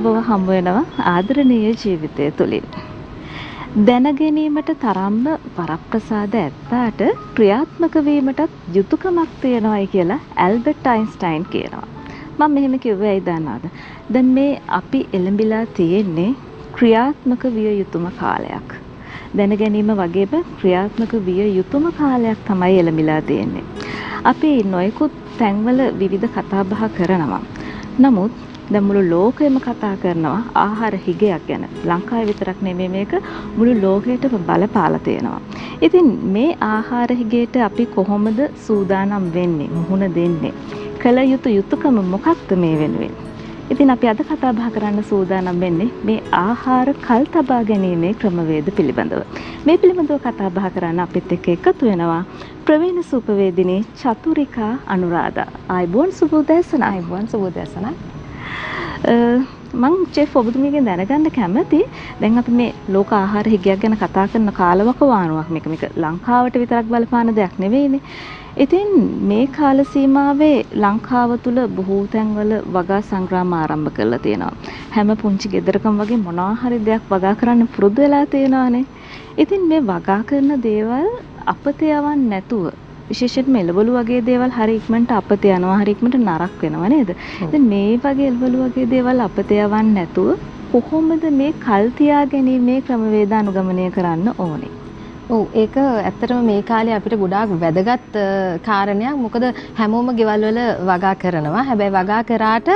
බව හමු වෙනවා ආදරණීය ජීවිතය තුළින්. දැන ගැනීමට තරම්ම වරප්‍රසාද ඇත්තාට ක්‍රියාත්මක වීමටත් යුතුයකමක් තියෙනවායි කියලා ඇල්බර්ට් අයින්ස්ටයින් කියනවා. මම මෙහෙම කිව්වේ ඇයි දන්නවද? දැන් මේ අපි එළඹිලා තියෙන්නේ ක්‍රියාත්මක විය යුතුම කාලයක්. දැන ගැනීම වගේම ක්‍රියාත්මක විය යුතුම කාලයක් තමයි එළඹිලා තියෙන්නේ. අපි නොයෙකුත් තැන්වල විවිධ කතා බහ කරනවා. නමුත් දැන් මුළු ලෝකෙම කතා කරනවා ආහාර හිගයක් ගැන. ලංකාවේ විතරක් නෙමෙයි මේක මුළු ලෝකෙටම බලපාලා තියෙනවා. ඉතින් මේ ආහාර හිගයට අපි කොහොමද සූදානම් වෙන්නේ? මුහුණ දෙන්නේ? කල යුතු යුතුයකම මොකක්ද මේ වෙනුවෙන්? ඉතින් අපි අද කතා බහ කරන්න සූදානම් වෙන්නේ මේ ආහාර කල් තබා ගැනීමේ ක්‍රමවේද පිළිබඳව. මේ පිළිබඳව කතා බහ කරන්න අපිත් එක්ක එකතු වෙනවා ප්‍රවීණ සුපවේදිනී චතුරිකා අනුරාධා. ආයුබෝවන් සුබෝදෑසන. ආයුබෝවන් සුබෝදෑසන. මං චෙෆ් ඔබතුමීගෙන් දැනගන්න කැමති දැන් අපි මේ ලෝක ආහාර හිගයක් ගැන කතා කරන කාලවකවානුවක් මේක ලංකාවට විතරක් බලපාන දෙයක් නෙවෙයිනේ. ඉතින් මේ කාල සීමාවේ ලංකාව තුල බොහෝ තැන්වල වගා සංග්‍රාම ආරම්භ කරලා තියෙනවා. හැම පුංචි ගෙදරකම වගේ මොනවා හරි දෙයක් වගා කරන්න පුරුදු වෙලා තියෙනවානේ. ඉතින් මේ වගා කරන දේවල් අපතේ යවන්නේ නැතුව විශේෂයෙන්ම එළවලු වගේ දේවල් හරි ඉක්මනට අපතේ යනවා, හරි ඉක්මනට නරක වෙනවා නේද? ඉතින් මේ වගේ එළවලු වගේ දේවල් අපතේ යවන්නේ නැතුව කොහොමද මේ කල් තියා ගැනීමේ ක්‍රමවේද අනුගමනය කරන්න ඕනේ? ඔව් ඒක ඇත්තටම මේ කාලේ අපිට ගොඩාක් වැදගත් කාරණයක්. මොකද හැමෝම ගෙවල් වල වගා කරනවා. හැබැයි වගා කරාට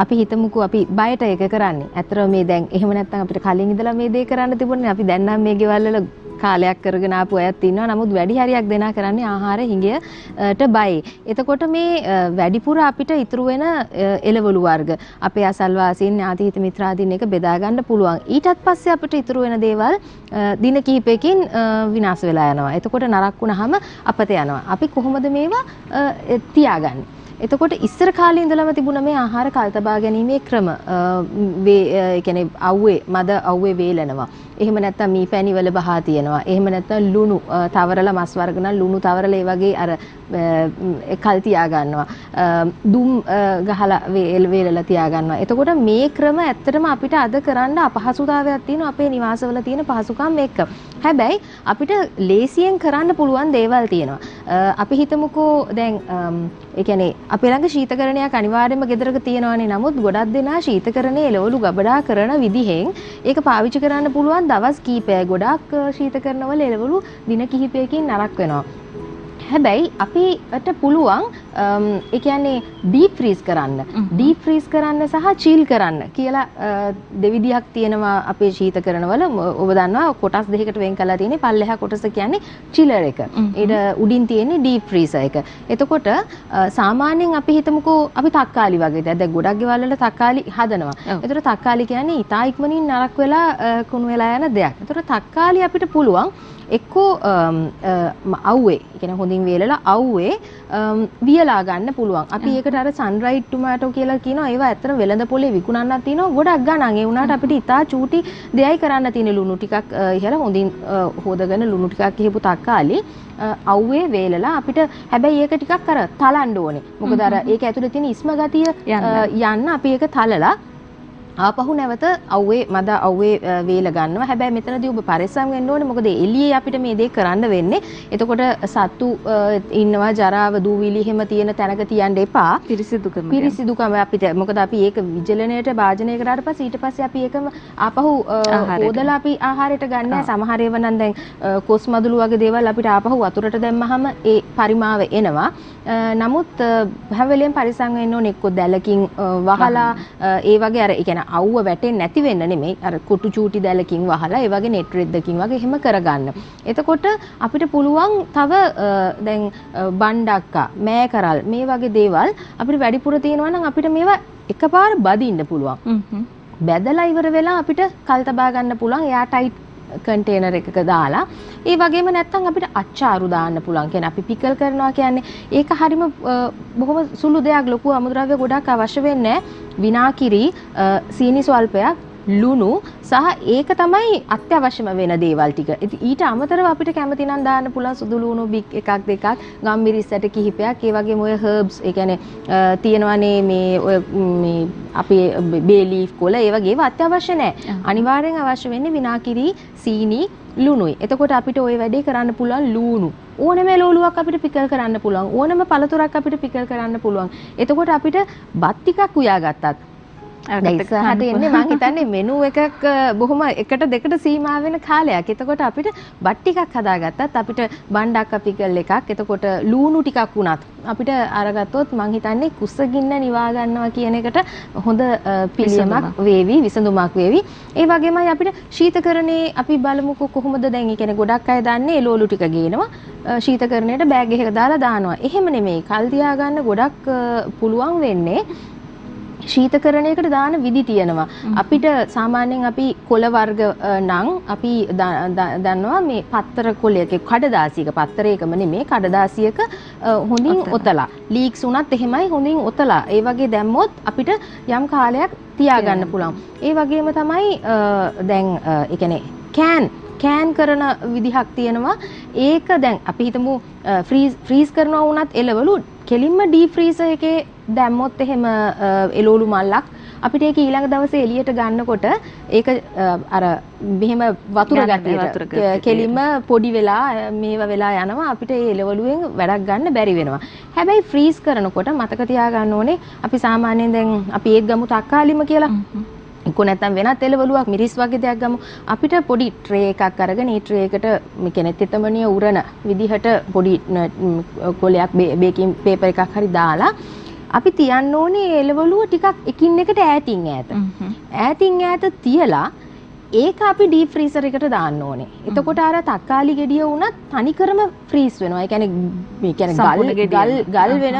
අපි හිතමුකෝ අපි බයට ඒක කරන්නේ. ඇත්තටම මේ දැන් එහෙම නැත්නම් අපිට කලින් ඉඳලා මේ දේ කරන්න තිබුණේ. අපි දැන් නම් මේ ගෙවල් වල කාලයක් කරගෙන ආපු අයත් ඉන්නවා. නමුත් වැඩි හරියක් දෙනා කරන්නේ ආහාර හිඟයට බයි. එතකොට මේ වැඩිපුර අපිට ඉතුරු වෙන එළවලු වර්ග අපේ අසල්වාසීන් ඥාති හිත මිත්‍රාදීන් එක බෙදා ගන්න පුළුවන්. ඊටත් පස්සේ අපිට ඉතුරු වෙන දේවල් දින කිහිපයකින් විනාශ වෙලා යනවා. එතකොට නරක් වුණාම අපත යනවා. අපි කොහොමද මේවා තියාගන්නේ? එතකොට ඉස්සර කාලේ ඉඳලම තිබුණ මේ ආහාර කල්තබා ගැනීමේ ක්‍රම ඒ කියන්නේ අවුවේ මද අවුවේ වේලනවා. එහෙම නැත්නම් මී පැණි වල බහා තියෙනවා. එහෙම නැත්නම් ලුණු තවරලා මස් වර්ග නම් ලුණු තවරලා ඒ වගේ අර කල් තියා ගන්නවා. දුම් ගහලා වේලලා තියා ගන්නවා. එතකොට මේ ක්‍රම ඇත්තටම අපිට අද කරන්න අපහසුතාවයක් තියෙනවා අපේ නිවාසවල තියෙන පහසුකම් එක්ක. හැබැයි අපිට ලේසියෙන් කරන්න පුළුවන් දේවල් තියෙනවා. අපි හිතමුකෝ දැන් ඒ කියන්නේ අපේ ළඟ ශීතකරණයක් අනිවාර්යයෙන්ම ගෙදරක තියෙනවානේ. නමුත් ගොඩක් දෙනා ශීතකරණයේ එළවලු ගබඩා කරන විදිහෙන් ඒක පාවිච්චි කරන්න පුළුවන් දවස් කීපයක්. ගොඩක් ශීතකරණවල එළවලු දින කිහිපයකින් නරක වෙනවා. හැබැයි අපිට පුළුවන් ඒ කියන්නේ ඩීප් ෆ්‍රීස් කරන්න. ඩීප් ෆ්‍රීස් කරන්න සහ චීල් කරන්න කියලා දෙවිදියක් තියෙනවා අපේ ශීතකරණවල. ඔබ දන්නවා කොටස් දෙකකට වෙන් කරලා තියෙන්නේ. පල්ලෙහා කොටස කියන්නේ චිලර් එක. ඊට උඩින් තියෙන්නේ ඩීප් ෆ්‍රීසර් එක. එතකොට සාමාන්‍යයෙන් අපි හිතමුකෝ අපි තක්කාලි වගේ දැන් ගොඩක් ගෙවල් වල තක්කාලි හදනවා. ඒතර තක්කාලි කියන්නේ ඉතා ඉක්මනින් නරක වෙලා කුණු වෙලා යන දෙයක්. ඒතර තක්කාලි අපිට පුළුවන් එක්කෝ අවුවේ කියන්නේ හොඳින් වේලලා අවුවේ වියලා ගන්න පුළුවන්. අපි ඒකට අර සන්රයිඩ් ටොමැටෝ කියලා කියනවා. ඒවා ඇත්තට වෙළඳ පොලේ විකුණන්නත් තියෙනවා. ගොඩක් ගණන්. ඒ වුණාට අපිට ඉතා චූටි දෙයයි කරන්න තියෙන ලුණු ටිකක් ඉහලා හොඳින් හොදගෙන ලුණු ටිකක් ඉහපු තක්කාලි අවුවේ වේලලා අපිට හැබැයි ඒක ටිකක් අර තලන්න ඕනේ. මොකද අර ඒක ඇතුලේ තියෙන ඉස්ම ගතිය යන්න අපි ඒක තලලා ආපහු නැවත අවුවේ මද අවුවේ වේල ගන්නවා. හැබැයි මෙතනදී ඔබ පරිස්සම් වෙන්න ඕනේ. මොකද එළියේ අපිට මේ දේ කරන්න වෙන්නේ. එතකොට සත්තු ඉන්නවා ජරාව දූවිලි එහෙම තියෙන තැනක තියන්න එපා. පිරිසිදුකම අපිට මොකද අපි ඒක විජලනයට භාජනය කරාට පස්සේ ඊට පස්සේ අපි ඒකම ආපහු හොදලා අපි ආහාරයට ගන්න. සමහර ඒවා නම් දැන් කොස් මදුළු වගේ දේවල් අපිට ආපහු වතුරට දැම්මහම ඒ පරිමාව එනවා. නමුත් හැම වෙලෙම පරිස්සම් වෙන්න ඕනේ. එක්ක දැලකින් වහලා ඒ වගේ අර ඒ කියන්නේ අවුව වැටෙන්නේ නැති වෙන්න නෙමෙයි අර කුටු චූටි දැලකින් වහලා ඒ වගේ නෙට් රෙද්දකින් වගේ එහෙම කරගන්න. එතකොට අපිට පුළුවන් තව දැන් බණ්ඩක්කා මෑකරල් මේ වගේ දේවල් අපිට වැඩිපුර තියෙනවා නම් අපිට මේවා එකපාර බදින්න පුළුවන්. බැදලා ඉවර වෙලා අපිට කල් තබා ගන්න පුළුවන් එයා ටයිට් කන්ටේනර් එකක දාලා. ඒ වගේම නැත්තම් අපිට අච්චාරු දාන්න පුළුවන්. කියන්නේ අපි පිකල් කරනවා කියන්නේ ඒක හරිම බොහොම සුළු දෙයක්. ලොකු අමුද්‍රව්‍ය ගොඩක් අවශ්‍ය වෙන්නේ නැහැ. විනාකිරි සීනි ස්වල්පයක් ලුණු සහ ඒක තමයි අත්‍යවශ්‍යම වෙන දේවල් ටික. ඊට අමතරව අපිට කැමති නම් දාන්න පුළුවන් සුදු ලුණු බික් එකක් දෙකක්, ගම්මිරිස් ඇට කිහිපයක්, ඒ වගේම ඔය හර්බ්ස්, ඒ කියන්නේ තියෙනවානේ මේ අපේ බේ ලීෆ් කොළ, ඒ වගේ ඒවා අත්‍යවශ්‍ය නැහැ. අනිවාර්යෙන් අවශ්‍ය වෙන්නේ විනාකිරි, සීනි, ලුණුයි. එතකොට අපිට ওই වැඩේ කරන්න පුළුවන් ලුණු. ඕනම එළවලුවක් අපිට පිකල් කරන්න පුළුවන්. ඕනම පළතුරක් අපිට පිකල් කරන්න පුළුවන්. එතකොට අපිට බත් ටිකක් උයාගත්තත් ඉස්සරහට එන්නේ මං හිතන්නේ මෙනු එකක් බොහොම එකට දෙකට සීමා වෙන කාලයක්. එතකොට අපිට බත් ටිකක් හදාගත්තත් අපිට බණ්ඩක් පිකල් එකක්, එතකොට ලුණු ටිකක් වුණත් අපිට අරගත්තොත් මං හිතන්නේ කුසගින්න නිවා ගන්නවා කියන එකට හොඳ පිළියමක් වේවි, විසඳුමක් වේවි. ඒ වගේමයි අපිට ශීතකරණේ අපි බලමුකෝ කොහොමද දැන්. ඒ කියන්නේ ගොඩක් අය දන්නේ එළවලු ටික ගේනවා ශීතකරණයට බෑග් එකක දාලා දානවා. එහෙම නෙමෙයි. කල් තියා ගන්න ගොඩක් පුළුවන් වෙන්නේ ශීතකරණයකට දාන විදි තියෙනවා. අපිට සාමාන්‍යයෙන් අපි කොළ වර්ග නම් අපි දන්නවා මේ පත්තර කොළයක කඩදාසියක, පත්තරයකම නෙමෙයි කඩදාසියක හොඳින් ඔතලා, ලීක්ස් උනත් එහෙමයි හොඳින් ඔතලා ඒ වගේ දැම්මොත් අපිට යම් කාලයක් තියාගන්න පුළුවන්. ඒ වගේම තමයි දැන් ඒ කියන්නේ කෑන් කරන විදිහක් තියෙනවා. ඒක දැන් අපි හිතමු ෆ්‍රීස් කරනවා වුණත් එළවලු කෙලින්ම ඩීප් ෆ්‍රීසර් එකේ දැම්මොත් එහෙම එළවලු මල්ලක් අපිට ඒක ඊළඟ දවසේ එළියට ගන්නකොට ඒක අර මෙහෙම වතුර ගැටියට කෙලින්ම පොඩි වෙලා මේව වෙලා යනවා. අපිට ඒ එළවලුවෙන් වැඩක් ගන්න බැරි වෙනවා. හැබැයි ෆ්‍රීස් කරනකොට මතක තියාගන්න ඕනේ අපි සාමාන්‍යයෙන් දැන් අපි ඒත් ගමු තක්කාලිම කියලා. එක්ක නැත්නම් වෙනත් එළවලුවක් මිරිස් වගේ දෙයක් ගමු. අපිට පොඩි ට්‍රේ එකක් අරගෙන ඒ ට්‍රේ එකට මේ කියන්නේ තෙතමනිය උරන විදිහට පොඩි කොලයක් බේකින් පේපර් එකක් හරි දාලා අපි තියන්න ඕනේ එළවලුව ටිකක් එකින් එකට ඈතින් ඈත තියලා ඒක අපි ඩීප් ෆ්‍රීසර් එකට දාන්න ඕනේ. එතකොට අර තක්කාලි ගෙඩිය වුණත් තනිකරම ෆ්‍රීස් වෙනවා. ඒ කියන්නේ ගල් වෙන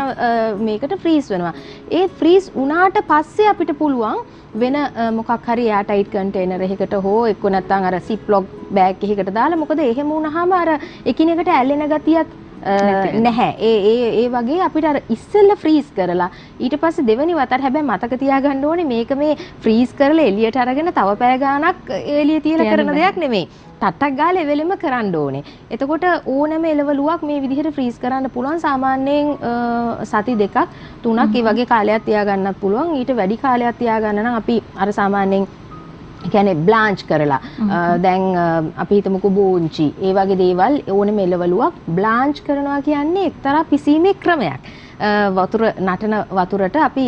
මේකට ෆ්‍රීස් වෙනවා. ඒ ෆ්‍රීස් වුණාට පස්සේ අපිට පුළුවන් වෙන මොකක් හරි එයා ටයිට් කන්ටේනර් එකකට හෝ එක්ක නැත්නම් අර සිප්ලොක් බෑග් එකකට දාලා, මොකද එහෙම වුණාම අර එකිනෙකට ඇලෙන ගතියක් නැහැ. ඒ වගේ අපිට අර ඉස්සෙල්ලා ෆ්‍රීස් කරලා ඊට පස්සේ දෙවෙනි වතට හැබැයි මතක තියාගන්න ඕනේ මේක මේ ෆ්‍රීස් කරලා එළියට අරගෙන තව පැය ගාණක් එළිය තියලා කරන දෙයක් නෙමෙයි. ටට්ටක් ගාලා එවෙලෙම කරන්න ඕනේ. එතකොට ඕනෑම එළවලුවක් මේ විදිහට ෆ්‍රීස් කරන්න පුළුවන්. සාමාන්‍යයෙන් සති 2ක් 3ක් ඒ වගේ කාලයක් තියාගන්නත් පුළුවන්. ඊට වැඩි කාලයක් තියාගන්න නම් අපි අර සාමාන්‍යයෙන් කියන්නේ බ්ලාන්ච් කරලා දැන් අපි හිතමුකෝ බෝංචි ඒ වගේ දේවල් ඕනෙම එළවලුවක් බ්ලාන්ච් කරනවා කියන්නේ එක්තරා පිසීමේ ක්‍රමයක්. වතුර නටන වතුරට අපි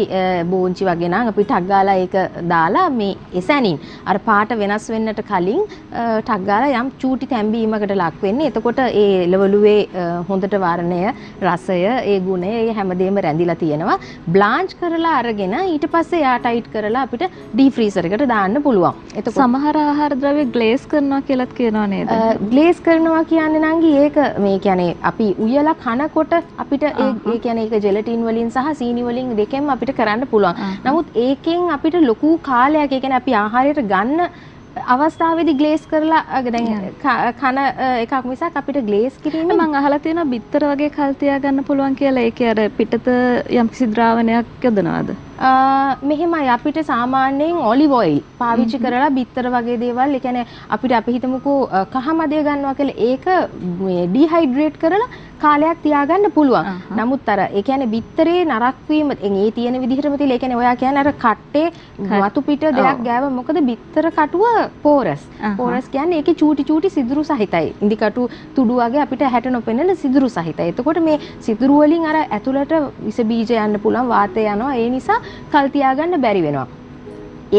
බෝංචි වගේ නම් අපි ටක් ගාලා ඒක දාලා මේ එසැනින් අර පාට වෙනස් වෙන්නට කලින් ටක් ගාලා යම් චූටි තැම්බීමකට ලක් වෙන්නේ. එතකොට ඒ එළවලුවේ හොඳට වර්ණය, රසය, ඒ ගුණය, ඒ හැමදේම රැඳිලා තියෙනවා. බ්ලාන්ච් කරලා අරගෙන ඊට පස්සේ යා ටයිට් කරලා අපිට ඩීප් ෆ්‍රීසර් එකට දාන්න පුළුවන්. එතකොට සමහර ආහාර ද්‍රව්‍ය ග්ලේස් කරනවා කියලාත් කියනවා නේද? ග්ලේස් කරනවා කියන්නේ නංගි ඒක මේ කියන්නේ අපි උයලා කනකොට අපිට ඒ කියන්නේ ඒක ජෙලටින් වලින් සහ සීනි වලින් දෙකෙන්ම අපිට කරන්න පුළුවන්. නමුත් ඒකෙන් අපිට ලොකු කාලයක් ඒ කියන්නේ අපි ආහාරයට ගන්න අවස්ථාවේදී ග්ලේස් කරලා දැන් කන එකක් මිසක් අපිට ග්ලේස් කිරීම මම අහලා තියෙනවා බිත්තර වගේ කල් තියා ගන්න පුළුවන් කියලා. ඒකේ අර පිටත යම්කිසි ද්‍රාවණයක් යොදනවාද? මෙහෙමයි අපිට සාමාන්‍යයෙන් ඔලිව් ඔයිල් පාවිච්චි කරලා බිත්තර වගේ දේවල්, ඒ කියන්නේ අපිට අපි හිතමුකෝ කහමදය ගන්නවා කියලා ඒක මේ ඩිහයිඩ්‍රේට් කරලා කාලයක් තියාගන්න පුළුවන්. නමුත් අර ඒ කියන්නේ බිත්තරේ නරක් වීම ඒ තියෙන විදිහටම තියලා, ඒ කියන්නේ ඔයා කියන්නේ අර කට්ටේ වතු පිට දෙයක් ගෑව. මොකද බිත්තර කටුව පෝරස් කියන්නේ ඒකේ චූටි චූටි සිදුරු සහිතයි. ඉදි කටු තුඩු වගේ අපිට ඇහැට නොපෙනෙන සිදුරු සහිතයි. එතකොට මේ සිදුරු වලින් අර ඇතුළට විස බීජ යන්න පුළුවන්, වාතය යනවා. ඒ නිසා කල් තියාගන්න බැරි වෙනවා.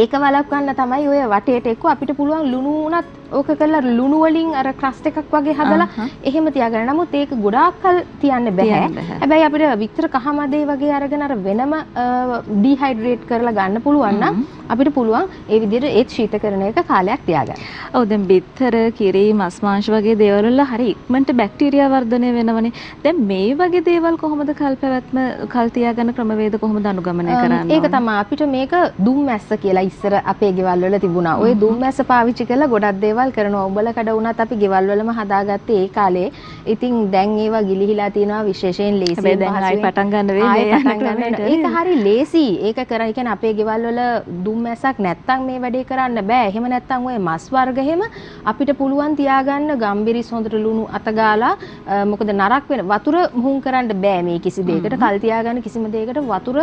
ඒක වළක්වන්න තමයි ඔය වටේට එක්ක අපිට පුළුවන් ලුණු උනත් ඕක කරලා ලුණු වලින් අර ක්‍රස්ට් එකක් වගේ හදලා එහෙම තියාගන්න. නමුත් ඒක ගොඩාක් කල් තියන්න බෑ. හැබැයි අපිට විතර කහමදේ වගේ අරගෙන අර වෙනම ඩිහයිඩ්‍රේට් කරලා ගන්න පුළුවන් නම් අපිට පුළුවන් ඒ විදිහට ඒත් ශීතකරණයක කාලයක් තියාගන්න. ඔව් දැන් බිත්තර, කිරි, මස් මාංශ වගේ දේවල් වල හරි ඉක්මනට බැක්ටීරියා වර්ධනය වෙනවනේ. දැන් මේ වගේ දේවල් කොහොමද කල් තියාගන්න ක්‍රමවේද කොහොමද අනුගමනය කරන්නේ? ඒක තමයි අපිට මේක දුම් මැස්ස කියලා. කියලා ඉස්සර අපේ ගෙවල් වල තිබුණා. ওই දුම් මැස්ස පාවිච්චි කරලා ගොඩක් දේවල් කරනවා. උඹලා කඩ වුණත් අපි ගෙවල් වලම හදාගත්තේ ඒ කාලේ. ඉතින් දැන් ඒවා ගිලිහිලා තියෙනවා විශේෂයෙන් ලේසියෙන් දැන් ආයි පටන් ගන්න වෙන්නේ. ඒක හරි ලේසි. ඒක කරා. ඒ කියන්නේ අපේ ගෙවල් වල දුම් මැස්සක් නැත්තම් මේ වැඩේ කරන්න බෑ. එහෙම නැත්තම් ওই මස් වර්ග එහෙම අපිට පුළුවන් තියාගන්න ගම්බිරිස් හොඳට ලුණු අතගාලා මොකද නරක් වෙන වතුර මුහුම් කරන්න බෑ මේ කිසි දෙයකට. කල් තියාගන්න කිසිම දෙයකට වතුර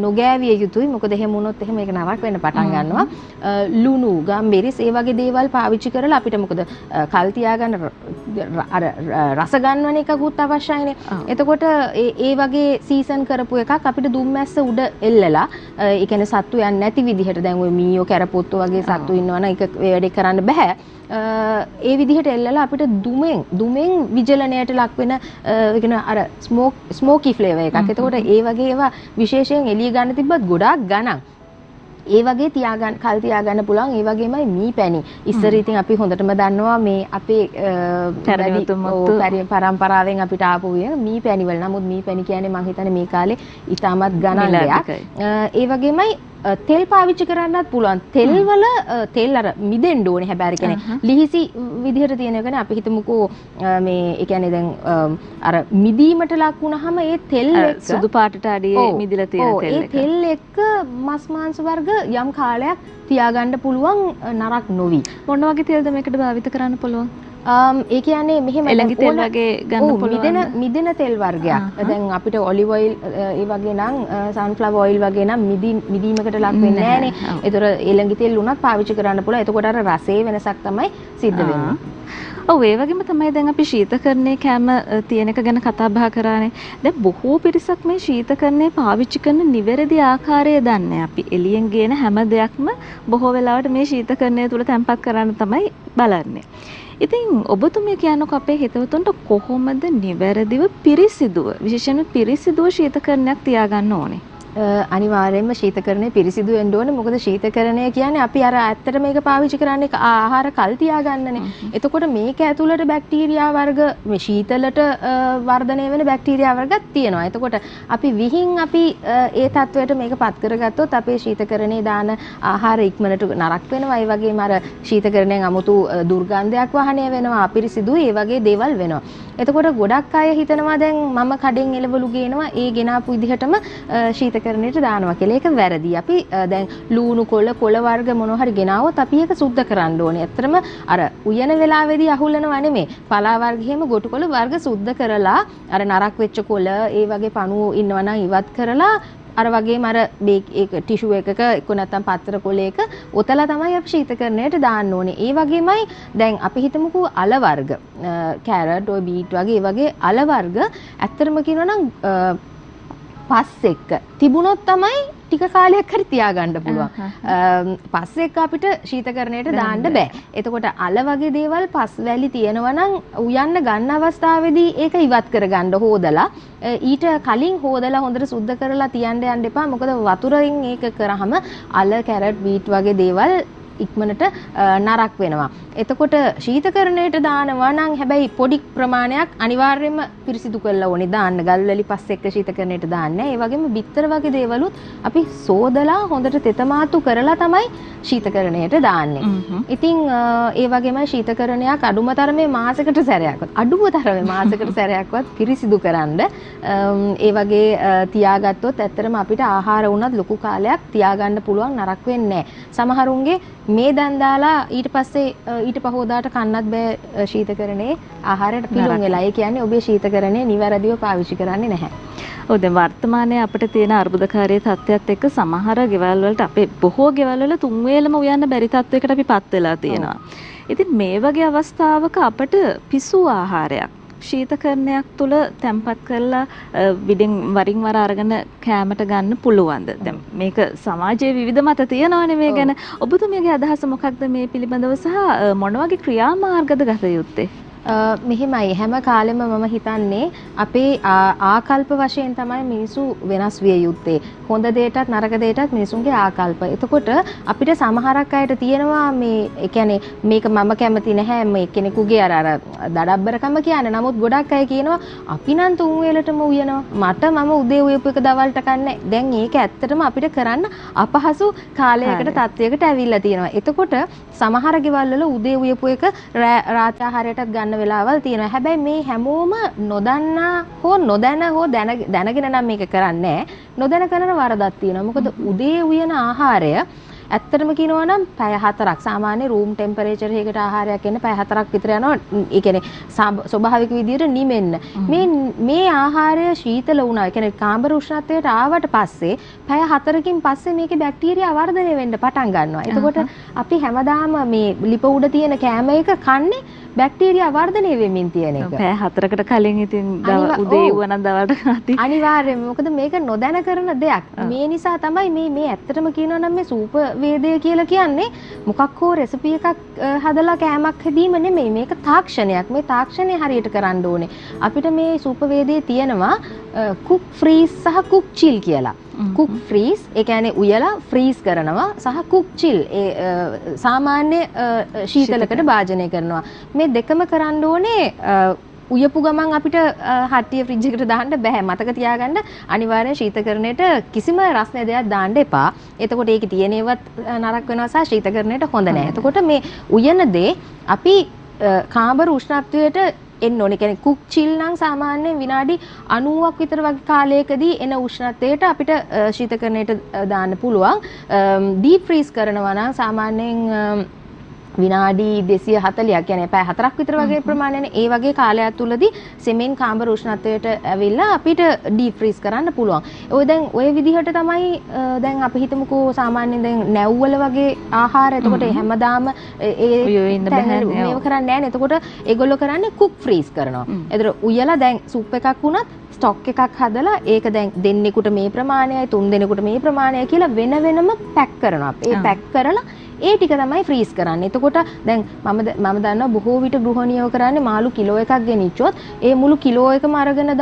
නොගෑවිය යුතුයි. මොකද එහෙම වුණොත් එහෙම ඒක නරක වෙන්න පටන් ගන්නවා. ලුණු ගම්බිරිස් ඒ වගේ දේවල් පාවිච්චි කරලා අපිට මොකද කල් තියාගන්න අර රස ගන්නවන එකකුත් අවශ්‍යයිනේ. එතකොට ඒ වගේ සීසන් කරපු එකක් අපිට දුම් මැස්ස උඩ එල්ලලා ඒ කියන්නේ සත්තු යන්නේ නැති විදිහට දැන් ওই මීයෝ කැරපොත්තෝ වගේ සත්තු ඉන්නවනම් ඒක වැඩේ කරන්න බෑ. ඒ විදිහට එල්ලලා අපිට දුමෙන් විජලනයට ලක් වෙන ඒ කියන්නේ අර ස්මෝකි ෆ්ලේවර් එකක්. එතකොට ඒ වගේ ඒවා විශේෂයෙන් එළිය ගන්න තිබ්බත් ගොඩාක් ගණන්. ඒ වගේ කල් තියාගන්න පුළුවන්. ඒ වගේමයි මී පැණි. ඉස්සර ඉතින් අපි හොඳටම දන්නවා මේ අපේ පරම්පරාවෙන් අපිට ආපු මී පැණි වල. නමුත් මී පැණි කියන්නේ මම හිතන්නේ මේ කාලේ ඉතාමත් ගණන් දෙයක්. ඒ වගේමයි තෙල් පාවිච්චි කරන්නත් පුළුවන්. තෙල් වල තෙල් අර මිදෙන්න ඕනේ. හැබැයි කියන්නේ ලිහිසි විදිහට තියෙන එකනේ අපි හිතමුකෝ මේ ඒ කියන්නේ දැන් අර මිදීමට ලක් වුණාම ඒ තෙල් එක්ක සුදු පාටට අඩියේ මිදලා තියෙන තෙල් එක. ඒ තෙල් එක්ක මස් මාංශ වර්ග යම් කාලයක් තියාගන්න පුළුවන් නරක නොවි. මොන වගේ තෙල්ද මේකට භාවිත කරන්න පුළුවන්? ඒ කියන්නේ මෙහෙම එළඟි තෙල් වගේ ගන්න පුළුවන්. මිදෙන තෙල් වර්ගයක්. දැන් අපිට ඔලිව් ඔයිල් ඒ වගේ නම් සන්ෆ්ලවර් ඔයිල් වගේ නම් මිදීමකට ලක් වෙන්නේ නැහනේ. ඒතර එළඟි තෙල් උනත් පාවිච්චි කරන්න පුළුවන්. එතකොට අර රසයේ වෙනසක් තමයි සිද්ධ වෙන්නේ. ඔව් ඒ වගේම තමයි දැන් අපි ශීතකරණයේ කැම තියෙන එක ගැන කතා බහ කරානේ. දැන් බොහෝ පිරිසක් මේ ශීතකරණය පාවිච්චි කරන නිවැරදි ආකාරය දන්නේ. අපි එළියෙන් ගේන හැම දෙයක්ම බොහෝ වෙලාවට මේ ශීතකරණය තුල තැම්පත් කරන්න තමයි බලන්නේ. ඉතින් ඔබතුමිය කියනකො අපේ හිතවතුන්ට කොහොමද නිවැරදිව පිරිසිදුව විශේෂයෙන්ම පිරිසිදුව ශීතකරණයක් තියාගන්න ඕනේ? අනිවාර්යයෙන්ම ශීතකරණය පිරිසිදු වෙන්න ඕනේ. මොකද ශීතකරණය කියන්නේ අපි අර ඇත්තට මේක පාවිච්චි කරන්නේ ආහාර කල් තියාගන්නනේ. එතකොට මේක ඇතුළට බැක්ටීරියා වර්ග මේ ශීතලට වර්ධනය වෙන බැක්ටීරියා වර්ගත් තියෙනවා. එතකොට අපි විහිං අපි ඒ තත්වයට මේක පත් කරගත්තොත් අපේ ශීතකරණේ දාන ආහාර ඉක්මනට නරක වෙනවා. ඒ වගේම අර ශීතකරණයෙන් 아무තු දුර්ගන්ධයක් වහනය වෙනවා. අපිරිසිදුයි ඒ වගේ දේවල් වෙනවා. එතකොට ගොඩක් අය හිතනවා දැන් මම කඩෙන් එළවලු ගේනවා ඒ ගෙනාපු විදිහටම ශීතකරණයට දානවා කියලා. ඒක වැරදි. අපි දැන් ලූණු කොළ වර්ග මොනවා හරි ගෙනාවොත් අපි ඒක සුද්ධ කරන්න ඕනේ. ඇත්තටම අර උයන වෙලාවේදී අහුලනවා නෙමෙයි. පලා වර්ග එහෙම ගොටු කොළ වර්ග සුද්ධ කරලා අර නරක් වෙච්ච කොළ ඒ වගේ පණුව ඉන්නවා නම් ඉවත් කරලා අර වගේම අර ඒක ටිෂු එකක එක්ක නැත්තම් පත්‍ර කොලයක ඔතලා තමයි අපි ශීතකරණයට දාන්න ඕනේ. ඒ වගේමයි දැන් අපි හිතමුකෝ අල වර්ග කැරට් ඔය බීට් වගේ ඒ වගේ අල වර්ග ඇත්තටම කියනවා නම් පස් එක්ක තිබුණොත් තමයි ටික කාලයක් හරි තියාගන්න පුළුවන්. පස් එක්ක අපිට ශීතකරණයට දාන්න බෑ. එතකොට අල වගේ දේවල් පස් වැලි තියෙනවා නම් උයන්න ගන්න අවස්ථාවේදී ඒක ඉවත් කරගන්න හොදලා ඊට කලින් හොදලා හොඳට සුද්ධ කරලා තියන්න යන්න එපා. මොකද වතුරෙන් ඒක කරාම අල කැරට් බීට් වගේ දේවල් ඉක්මනට නරක් වෙනවා. එතකොට ශීතකරණයට දානවා නම් හැබැයි පොඩි ප්‍රමාණයක් අනිවාර්යයෙන්ම පිරිසිදු කරලා ඕනේ දාන්න. ගල් වැලි පස් එක්ක ශීතකරණයට දාන්නේ. ඒ වගේම බිත්තර වගේ දේවලුත් අපි සෝදලා හොඳට තෙතමාතු කරලා තමයි ශීතකරණයට දාන්නේ. ඉතින් ඒ වගේම ශීතකරණයක් අඩුම තරමේ මාසෙකට සැරයක්වත් පිරිසිදු කරන්න ඒ වගේ තියාගත්තොත් ඇත්තටම අපිට ආහාර වුණත් ලොකු කාලයක් තියාගන්න පුළුවන් නරක වෙන්නේ නැහැ. සමහරුන්ගේ මේ දන් දාලා ඊට පස්සේ ඊට පහෝදාට කන්නත් බෑ ශීතකරණේ ආහාරයට පිළුම් වෙලා. ඒ කියන්නේ ඔබේ ශීතකරණේ නිවැරදිව පාවිච්චි කරන්නේ නැහැ. ඔව් දැන් වර්තමානයේ අපිට තියෙන අර්බුදකාරී තත්ත්වයක් එක්ක සමහර ගෙවල් වලට අපේ බොහෝ ගෙවල් වල තුන් වේලම උයන්න බැරි තත්ත්වයකට අපිපත් වෙලා තියෙනවා. ඉතින් මේ වගේ අවස්ථාවක අපිට පිසු ආහාරයක් ශීතකරණයක් තුල තැම්පත් කරලා විඩෙන් වරින් වර අරගෙන කෑමට ගන්න පුළුවන්ද? දැන් මේක සමාජයේ විවිධ මත තියෙනවානේ මේ ගැන. ඔබතුමියගේ අදහස මොකක්ද මේ පිළිබඳව සහ මොන වගේ ක්‍රියාමාර්ගද ගත යුත්තේ? මෙහෙමයි හැම කාලෙම මම හිතන්නේ අපේ ආකල්ප වශයෙන් තමයි මිනිසු වෙනස් විය යුත්තේ. හොඳ දෙයටත් නරක දෙයටත් මිනිසුන්ගේ ආකල්ප. එතකොට අපිට සමහරක් අයට තියෙනවා මේ ඒ කියන්නේ මේක මම කැමති නැහැ මේ කෙනෙකුගේ අර දඩබ්බරකම කියන්නේ. නමුත් ගොඩක් අය කියනවා අපි නම් 3 වේලටම උයනවා. මම උදේ උයපු එක දවල්ට කන්නේ. දැන් ඒක ඇත්තටම අපිට කරන්න අපහසු කාලයකට තත්වයකට ඇවිල්ලා තියෙනවා. එතකොට සමහර ගෙවල් වල උදේ උයපු එක රාත්‍රී ආහාරයටත් ගන්න වෙලාවල් තියෙනවා. හැබැයි මේ හැමෝම නොදන්නා හෝ නොදැන හෝ දැනගෙන නම් මේක කරන්නේ නැහැ. නොදැන කරන වරදක් තියෙනවා. මොකද උදේ උයන ආහාරය ඇත්තටම කියනවා නම් පැය 4ක් සාමාන්‍ය රූම් ටෙම්පරේචර් එකකට ආහාරයක් එන්න පැය 4ක් විතර යනවා. ඒ කියන්නේ ස්වභාවික විදියට නිමෙන්න. මේ ආහාරය ශීතල වුණා. ඒ කියන්නේ කාමර උෂ්ණත්වයට ආවට පස්සේ පැය 4කින් පස්සේ මේකේ බැක්ටීරියා වර්ධනය වෙන්න පටන් ගන්නවා. එතකොට අපි හැමදාම මේ ලිප උඩ තියෙන කෑම එක කන්නේ බැක්ටීරියා වර්ධනය වෙමින් තියෙන එක. පැය 4කට කලින් ඉතින් උදේ වුණා දවල්ට කති. අනිවාර්යයෙන්ම මොකද මේක නොදැන කරන දෙයක්. මේ නිසා තමයි මේ ඇත්තටම කියනවා නම් මේ සූප වේදය කියලා කියන්නේ මොකක් හෝ රෙසිපි එකක් හදලා කෑමක් හැදීම නෙමෙයි. මේක තාක්ෂණයක්. මේ තාක්ෂණය හරියට කරන්න ඕනේ. අපිට මේ සූප වේදයේ තියෙනවා කුක් ෆ්‍රීස් සහ කුක් චිල් කියලා. කුක් ෆ්‍රීස් ඒ කියන්නේ උයලා ෆ්‍රීස් කරනවා සහ කුක් චිල් සාමාන්‍ය ශීතලකට භාජනය කරනවා. මේ දෙකම කරන්න ඕනේ උයපු ගමන් අපිට හට්ටිය ෆ්‍රිජ් එකට දාන්න බෑ. මතක තියාගන්න අනිවාර්යෙන් ශීතකරණයට කිසිම රස්නේ දෙයක් දාන්න එපා. එතකොට ඒකේ තියෙන ඒවත් නරක වෙනවා සහ ශීතකරණයට හොඳ නෑ. එතකොට මේ උයන දේ අපි කාමර උෂ්ණත්වයට එන්න ඕනේ. කියන්නේ කුක් චිල් නම් සාමාන්‍යයෙන් විනාඩි 90ක් විතර වගේ කාලයකදී එන උෂ්ණත්වයට අපිට ශීතකරණයට දාන්න පුළුවන්. ඩීප් ෆ්‍රීස් කරනවා නම් සාමාන්‍යයෙන් විනාඩි 240ක් කියන්නේ පැය 4ක් විතර වගේ ප්‍රමාණයනේ. ඒ වගේ කාලයක් තුලදී සෙමෙන් කාමර උෂ්ණත්වයට ඇවිල්ලා අපිට ඩීප් ෆ්‍රීස් කරන්න පුළුවන්. ඔය විදිහට තමයි දැන් අපි හිතමුකෝ සාමාන්‍යයෙන් දැන් නැව්වල වගේ ආහාර. එතකොට හැමදාම මේව කරන්නේ නැහැ. එතකොට ඒගොල්ලෝ කරන්නේ කුක් ෆ්‍රීස් කරනවා. ඒතර උයලා දැන් සුප් එකක් වුණත් ස්ටොක් එකක් හදලා ඒක දැන් දෙන්නෙකුට මේ ප්‍රමාණයයි 3 දෙනෙකුට මේ ප්‍රමාණයයි කියලා වෙන වෙනම පැක් කරනවා. ඒ පැක් කරලා ඒ ටික තමයි ෆ්‍රීස් කරන්නේ. එතකොට දැන් මම දන්නවා බොහෝ විට ගෘහණියව කරන්නේ මාළු කිලෝ එකක් ගෙනිච්චොත් ඒ මුළු කිලෝ එකම අරගෙන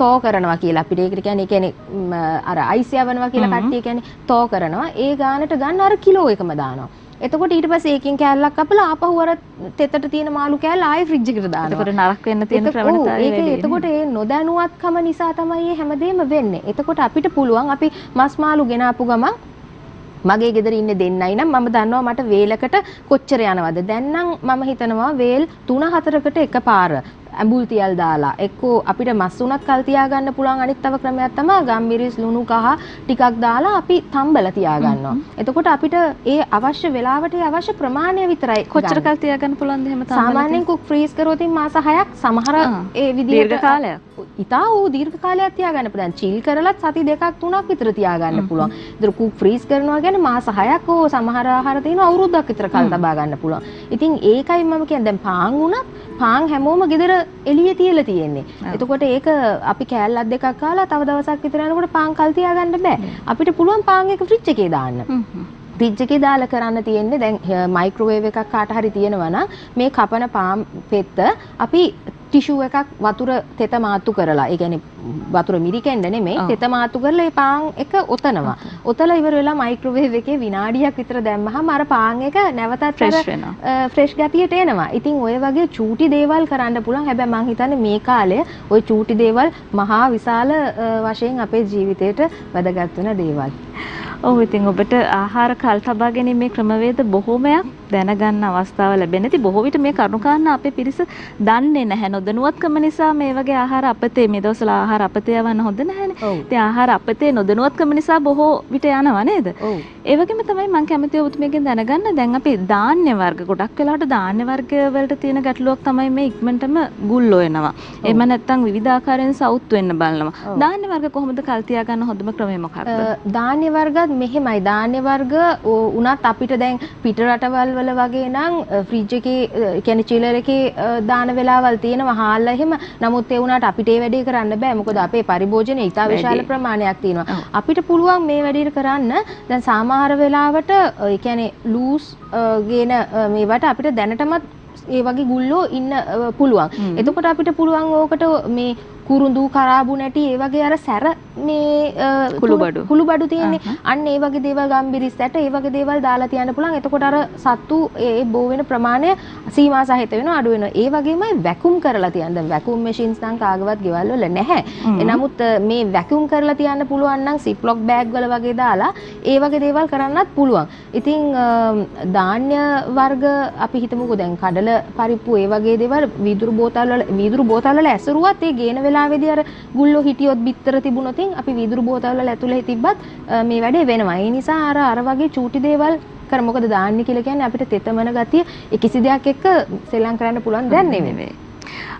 තෝ කරනවා කියලා. අපිට ඒකට කියන්නේ අර අයිස් යවනවා කියලා කට්ටිය කියන්නේ තෝ කරනවා. ඒ ගානට ගන්න අර කිලෝ එකම දානවා. එතකොට ඊට පස්සේ ඒකෙන් කෑල්ලක් කපලා ආපහු අර තෙතට තියෙන මාළු කෑල්ල ආයෙ ෆ්‍රිජ් එකට දානවා. එතකොට නරක වෙන්න තියෙන ප්‍රවණතාවය වැඩි. එතකොට ඒ නොදැනුවත්කම නිසා තමයි මේ හැමදේම වෙන්නේ. එතකොට අපිට පුළුවන් අපි මස් මාළු ගෙනාපු ගමන් මගේ ගෙදර ඉන්නේ දෙන්නයි නම් මම දන්නවා මට වේලකට කොච්චර යනවද. දැන් නම් මම හිතනවා වේල් 3-4කට එකපාර ඇඹුල් තියල් දාලා එක්කෝ අපිට මස් උනක් කල් තියාගන්න පුළුවන්. අනිත් තව ක්‍රමයක් තමයි ගම්මිරිස් ලුණු කහ ටිකක් දාලා අපි තම්බලා තියාගන්නවා. එතකොට අපිට ඒ අවශ්‍ය වෙලාවට ඒ අවශ්‍ය ප්‍රමාණය විතරයි. කොච්චර කල් තියාගන්න පුළුවන්ද එහෙම තම්බලා? සාමාන්‍යයෙන් කුක් ෆ්‍රීස් කරොත් මාස 6ක් සමහර ඒ විදිහට දීර්ඝ කාලයක්. ඉතා වූ දීර්ඝ කාලයක් තියාගන්න පුළුවන්. චීල් කරලත් සති 2-3ක් විතර තියාගන්න පුළුවන්. ඒතර කුක් ෆ්‍රීස් කරනවා කියන්නේ මාස 6ක් හෝ සමහර ආහාර තියෙන අවුරුද්දක් විතර කල් තබා ගන්න පුළුවන්. ඉතින් ඒකයි මම කියන්නේ දැන් පාන් උනත් පාන් හැමෝම ගෙදර එළියේ තියලා තියෙන්නේ. එතකොට ඒක අපි කෑල්ලක් දෙකක් කාලා තව දවසක් විතර යනකොට පාන් කල් තියාගන්න බෑ. අපිට පුළුවන් පාන් එක ෆ්‍රිජ් එකේ දාන්න. ෆ්‍රිජ් එකේ දාලා කරන්න තියෙන්නේ දැන් මයික්‍රෝවේව් එකක් කාට හරි තියෙනවා නම් මේ කපන පාන් පෙත්ත අපි ටිෂු එකක් වතුර තෙත මාතු කරලා ඒ කියන්නේ වතුර මිරිකෙන්න නෙමෙයි තෙත මාතු කරලා ඒ පාන් එක ඔතනවා. ඔතලා ඉවර වෙලා මයික්‍රෝවේව් එකේ විනාඩියක් විතර දැම්මහම අර පාන් එක නැවතත් ෆ්‍රෙෂ් ගතියට එනවා. ඉතින් ඔය වගේ චූටි දේවල් කරන්න පුළුවන්. හැබැයි මං හිතන්නේ මේ කාලේ ওই චූටි දේවල් මහා විශාල වශයෙන් අපේ ජීවිතේට වැදගත් වෙන දේවල්. ඔව් ඉතින් ඔබට ආහාර කල් තබා ගැනීමේ ක්‍රමවේද බොහෝමයක් දැනගන්න අවස්ථාව ලැබෙන. ඉතින් බොහෝ විට මේ කරුණු කාරණා අපේ පිරිස දන්නේ නැහැ. නොදැනුවත්කම නිසා මේ වගේ ආහාර අපතේ මේ දවස්වල ආහාර අපතේ යවන්න හොඳ නැහැනේ. ඉතින් ආහාර අපතේ නොදැනුවත්කම නිසා බොහෝ විට යනවා නේද? ඒ වගේම තමයි මම කැමතියි ඔබතුමීගෙන් දැනගන්න දැන් අපි ධාන්‍ය වර්ග ගොඩක් වෙලාවට ධාන්‍ය වර්ග වලට තියෙන ගැටලුවක් තමයි මේ ඉක්මනටම ගුල්ලෝ එනවා. එහෙම නැත්නම් විවිධ ආකාරයෙන් සවුත් වෙන්න බලනවා. ධාන්‍ය වර්ග කොහොමද කල් තියාගන්න හොඳම ක්‍රමය මොකක්ද? ධාන්‍ය වර්ගත් මෙහෙමයි. ධාන්‍ය වර්ග උනත් අපිට දැන් පිට රටවල් වල වගේ නම් ෆ්‍රිජ් එකේ කියන්නේ චිලර් එකේ දාන වෙලාවල් තියෙනවා හාල්ලා එහෙම. නමුත් ඒ වුණාට අපිට ඒ වැඩේ කරන්න බෑ. මොකද අපේ පරිභෝජනයේ ඉතා විශාල ප්‍රමාණයක් තියෙනවා. අපිට පුළුවන් මේ වැඩේ කරන්න දැන් සමහර වෙලාවට ඒ කියන්නේ ලූස් ගේන මේවට අපිට දැනටමත් ඒ වගේ ගුල්ලෝ ඉන්න පුළුවන්. එතකොට අපිට පුළුවන් ඕකට මේ කුරුඳු කරාබු නැටි ඒ වගේ අර සැර මේ කුළුබඩු තියෙන්නේ. අන්න ඒ වගේ දේවල් ගම්බිරිස් ඇට ඒ වගේ දේවල් දාලා තියන්න පුළුවන්. එතකොට අර සත්තු ඒ බෝ වෙන ප්‍රමාණය සීමා සහිත වෙනවා අඩු වෙනවා. ඒ වගේමයි වැක්යුම් කරලා තියන්න. දැන් වැක්යුම් මැෂින්ස් නම් කාගවත් ගෙවල් වල නැහැ. නමුත් මේ වැක්යුම් කරලා තියන්න පුළුවන් නම් සිප්ලොක් බෑග් වල වගේ දාලා ඒ වගේ දේවල් කරන්නත් පුළුවන්. ඉතින් ධාන්‍ය වර්ග අපි හිතමුකෝ දැන් කඩල පරිප්පු ඒ වගේ දේවල් වීදුරු බෝතල් වල ඇසුරුවත් ඒ ගේන වෙලාවේදී අර ගුල්ලෝ හිටියොත් බිත්තර තිබුණොත් අපි වීදුරු බෝතල් වල ඇතුලේ තිබ්බත් මේ වැඩේ වෙනවා. ඒ නිසා අර වගේ චූටි දේවල් කර මොකද ධාන්‍ය කියලා කියන්නේ අපිට තෙතමන ගතිය ඒ කිසි දෙයක් එක්ක සෙල්ලම් කරන්න පුළුවන් දෙයක් නෙවෙයි.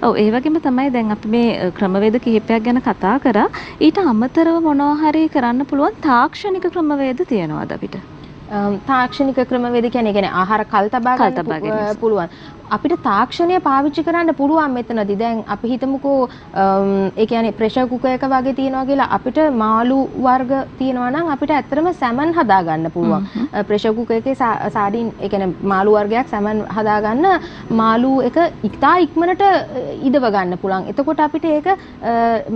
ඔව් ඒ වගේම තමයි දැන් අපි මේ ක්‍රමවේද කිහිපයක් ගැන කතා කරා. ඊට අමතරව මොනවා හරි කරන්න පුළුවන් තාක්ෂණික ක්‍රමවේද තියෙනවද අපිට? තාක්ෂණික ක්‍රමවේද කියන්නේ ආහාර කල් තබා ගන්න පුළුවන්. අපිට තාක්ෂණය පාවිච්චි කරන්න පුළුවන් මෙතනදී. දැන් අපි හිතමුකෝ ඒ කියන්නේ ප්‍රෙෂර් කුකර් එක වගේ තියනවා කියලා අපිට මාළු වර්ග තියනවා නම් අපිට ඇත්තටම සැමන් හදා ගන්න පුළුවන්. ප්‍රෙෂර් කුකර් එකේ සාඩින් ඒ කියන්නේ මාළු වර්ගයක් සැමන් හදා ගන්න මාළු එක ඉක්තා ඉක්මනට ඉදව ගන්න පුළුවන්. එතකොට අපිට ඒක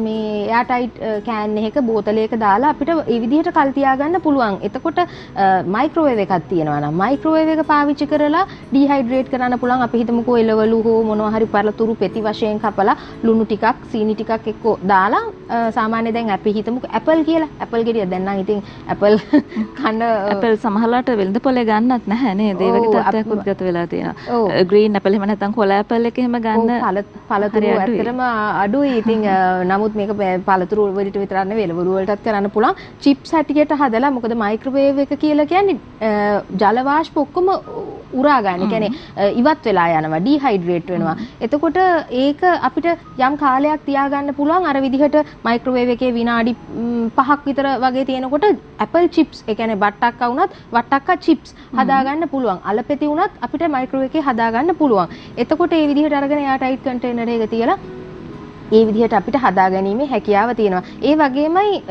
මේ එයා ටයිට් කෑන් එකක බෝතලයක දාලා අපිට ඒ විදිහට කල් තියා ගන්න පුළුවන්. එතකොට මයික්‍රෝවේව් එකක් තියෙනවා නම් මයික්‍රෝවේව් එක පාවිච්චි කරලා ඩිහයිඩ්‍රේට් කරන්න පුළුවන්. අපි හිතමුකෝ එළවලු හෝ මොනවා හරි පළතුරු පෙති වශයෙන් කපලා ලුණු ටිකක් සීනි ටිකක් එක්ක දාලා සාමාන්‍යයෙන් දැන් අපි හිතමුකෝ ඇපල් කියලා. ඇපල් ගෙඩිය දැන් නම් ඉතින් ඇපල් කන ඇපල් සමහරලාට වෙළඳ පොලේ ගන්නත් නැහැ නේද? ඒ වගේ තත්ත්වයක් උද්ගත වෙලා තියෙනවා. ග්‍රීන් ඇපල් එහෙම නැත්නම් කොළ ඇපල් එක එහෙම ගන්න පළතුරු ඇත්තටම අඩුයි. ඉතින් නමුත් මේක පළතුරු වලට විතරක් නෙවෙයි එළවලු වලටත් කරන්න පුළුවන්. චිප්ස් හැටියට හදලා මොකද මයික්‍රෝවේව් එක කියලා කියන්නේ ජල වාෂ්ප ඔක්කොම උරා ගන්න. ඒ කියන්නේ ඉවත් වෙලා යනවා ඩිහයිඩ්‍රේට් වෙනවා. එතකොට ඒක අපිට යම් කාලයක් තියාගන්න පුළුවන් අර විදිහට මයික්‍රෝවේව් එකේ විනාඩි 5ක් විතර වගේ තියෙනකොට ඇපල් චිප්ස් ඒ කියන්නේ බට්ටක්කා වුණත් වට්ටක්කා චිප්ස් හදාගන්න පුළුවන්. අලපෙති වුණත් අපිට මයික්‍රෝවේව් එකේ හදාගන්න පුළුවන්. එතකොට ඒ විදිහට අරගෙන එයා ටයිට් කන්ටේනර් එක තියලා ඒ විදිහට අපිට හදාගැනීමේ හැකියාව තියෙනවා. ඒ වගේමයි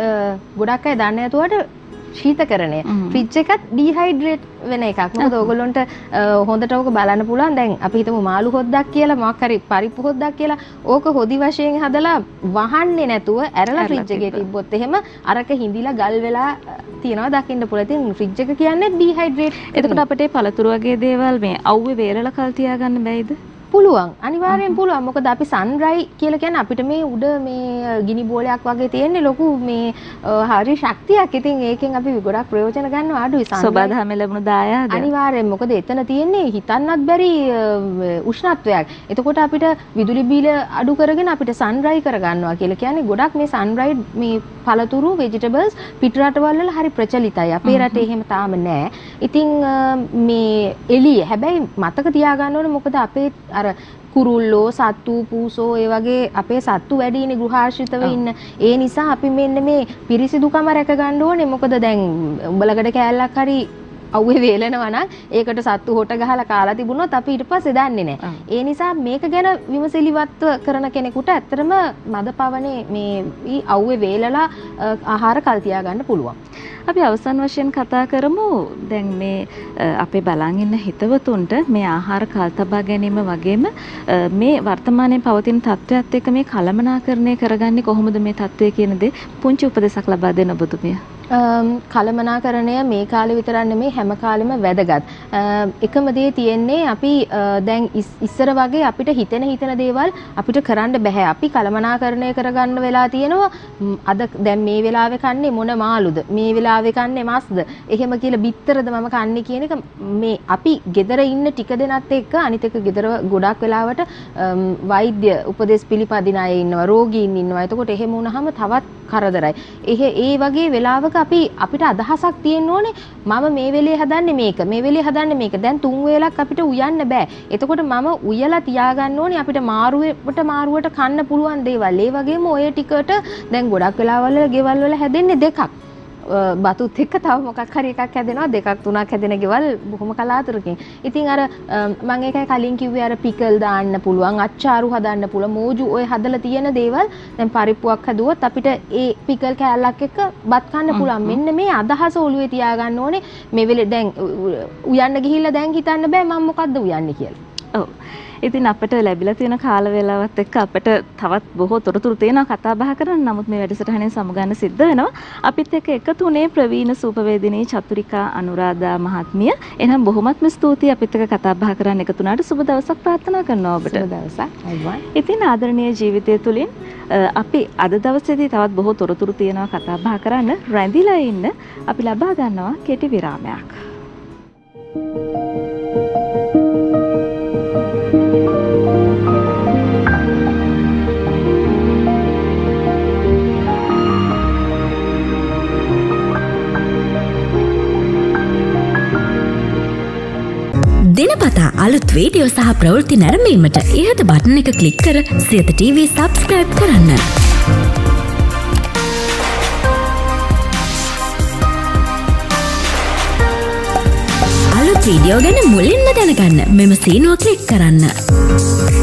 ගොඩක් අය දන්නේ නැතුවට ශීතකරණය ෆ්‍රිජ් එකත් ඩිහයිඩ්‍රේට් වෙන එකක්. මොකද ඕගොල්ලොන්ට හොඳට ඕක බලන්න පුළුවන්. දැන් අපි හිතමු මාළු හොද්දක් කියලා මොකක් හරි පරිප්පු හොද්දක් කියලා ඕක හොදි වශයෙන් හදලා වහන්නේ නැතුව ඇරලා ෆ්‍රිජ් එකේ තිබ්බොත් එහෙම අරක හිඳිලා ගල් වෙලා තියනවා දකින්න පුළුවන්. ඉතින් ෆ්‍රිජ් එක කියන්නේ ඩිහයිඩ්‍රේට්. එතකොට අපිට පළතුරු වගේ දේවල් මේ අවුවේ වේරලා කල් තියාගන්න බැයිද? පුළුවන්. අනිවාර්යෙන් පුළුවන්. මොකද අපි සන්රයි කියලා කියන්නේ අපිට මේ උඩ මේ ගිනි බෝලයක් වගේ තියෙන්නේ ලොකු මේ හරි ශක්තියක්. ඉතින් ඒකෙන් අපි ගොඩක් ප්‍රයෝජන ගන්නවා අඩුයි. සබදාම ලැබුණු දායාද. අනිවාර්යෙන්. මොකද එතන තියෙන්නේ හිතන්නත් බැරි උෂ්ණත්වයක්. එතකොට අපිට විදුලි බිල අඩු කරගෙන අපිට සන්රයි කරගන්නවා කියලා කියන්නේ ගොඩක් මේ සන්රයි මේ පළතුරු ভেජිටබල්ස් පිට රටවල් වල හරි ප්‍රචලිතයි. අපේ රටේ එහෙම තාම නැහැ. ඉතින් මේ එළිය හැබැයි මතක තියාගන්න ඕනේ මොකද අපේ අර කුරුල්ලෝ සත්තු පූසෝ ඒ වගේ අපේ සත්තු වැඩිනේ ගෘහාශ්‍රිතව ඉන්න. ඒ නිසා අපි මෙන්න මේ පිරිසිදුකම රැක ගන්න ඕනේ. මොකද දැන් උඹලකට කෑල්ලක් හරි අවුවේ වේලනවා නම් ඒකට සත්තු හොට ගහලා කාලා තිබුණොත් අපි ඊට පස්සේ දන්නේ නැහැ. ඒ නිසා මේක ගැන විමසිලිවත්ව කරන කෙනෙකුට ඇත්තටම මදපවනේ මේ අවුවේ වේලලා ආහාර කල් තියා ගන්න පුළුවන්. අපි අවසන් වශයෙන් කතා කරමු දැන් මේ අපේ බලන් ඉන්න හිතවතුන්ට මේ ආහාර කල් තබා ගැනීම වගේම මේ වර්තමානයේ පවතින තත්ත්වයක් එක්ක මේ කළමනාකරණය කරගන්නේ කොහොමද මේ තත්ත්වය කියන දේ පුංචි උපදේශයක් ලබා දෙන්න ඔබතුමිය. කළමනාකරණය මේ කාලේ විතරක් නෙමෙයි හැම කාලෙම වැදගත්. එකම දේ තියෙන්නේ අපි දැන් ඉස්සර වගේ අපිට හිතෙන දේවල් අපිට කරන්න බෑ. අපි කළමනාකරණය කරගන්න වෙලා තියෙනවා. අද දැන් මේ වෙලාවේ කන්නේ මොන මාළුද? මේ වෙලාවේ කන්නේ මස්ද? එහෙම කියලා බිත්තරද මම කන්නේ කියන එක මේ අපි ගෙදර ඉන්න ටික දෙනත් එක්ක අනිත් එක ගෙදර ගොඩක් වෙලාවට වෛද්‍ය උපදෙස් පිළිපදින අය ඉන්නවා, රෝගීන් ඉන්නවා. එතකොට එහෙම වුණාම තවත් කරදරයි. ඒ වගේ වෙලාවක අපිට අදහසක් තියෙන්න ඕනේ මම මේ වෙලේ හදන්නේ මේක මේ වෙලේ හදන්නේ මේක දැන් තුන් වේලක් අපිට උයන්න බෑ. එතකොට මම උයලා තියාගන්න ඕනේ අපිට මාරුවට කන්න පුළුවන් දේවල්. ඒ වගේම ඔය ටිකට දැන් ගොඩක් වෙලාවල් වල ගෙවල් වල හැදෙන්නේ දෙකක්. බතුත් එක්ක තව මොකක් හරි එකක් හැදෙනවා දෙකක් තුනක් හැදෙන ගෙවල් බොහොම කලාතුරකින්. ඉතින් අර මම ඒකයි කලින් කිව්වේ අර පිකල් දාන්න පුළුවන් අච්චාරු හදන්න පුළුවන් මෝජු ඔය හදලා තියෙන දේවල් දැන් පරිප්පුවක් හදුවොත් අපිට ඒ පිකල් කෑල්ලක් එක්ක බත් කන්න පුළුවන්. මෙන්න මේ අදහස ඔළුවේ තියාගන්න ඕනේ. මේ වෙලේ දැන් උයන්න ගිහිල්ලා දැන් හිතන්න බෑ මම මොකද්ද උයන්නේ කියලා. ඔව්. ඉතින් අපිට ලැබිලා තියෙන කාල වේලාවත් එක්ක අපිට තවත් බොහෝ තොරතුරු තියෙනවා කතා බහ කරන්න. නමුත් මේ වැඩසටහනේ සමුගන්න සිද්ධ වෙනවා. අපිත් එක්ක එකතු වුණේ ප්‍රවීණ සූපවේදිනී චතුරිකා අනුරාධා මහත්මිය. එහෙනම් බොහොමත්ම ස්තුතියි අපිත් එක්ක කතා බහ කරන්න එකතු වුණාට. සුබ දවසක් ප්‍රාර්ථනා කරනවා ඔබට. සුබ දවසක්. අයිබෝන්. ඉතින් ආදරණීය ජීවිතය තුලින් අපි අද දවසේදී තවත් බොහෝ තොරතුරු තියෙනවා කතා බහ කරන්න. රැඳිලා ඉන්න අපි ලබා ගන්නවා කෙටි විරාමයක්. දිනපතා අලුත් වීඩියෝ සහ ප්‍රවෘත්ති නැරඹීමට ඉහත බටන් එක ක්ලික් කර සියත TV සබ්ස්ක්‍රයිබ් කරන්න. අලුත් වීඩියෝ ගැන මුලින්ම දැනගන්න මෙම සීනුව ක්ලික් කරන්න.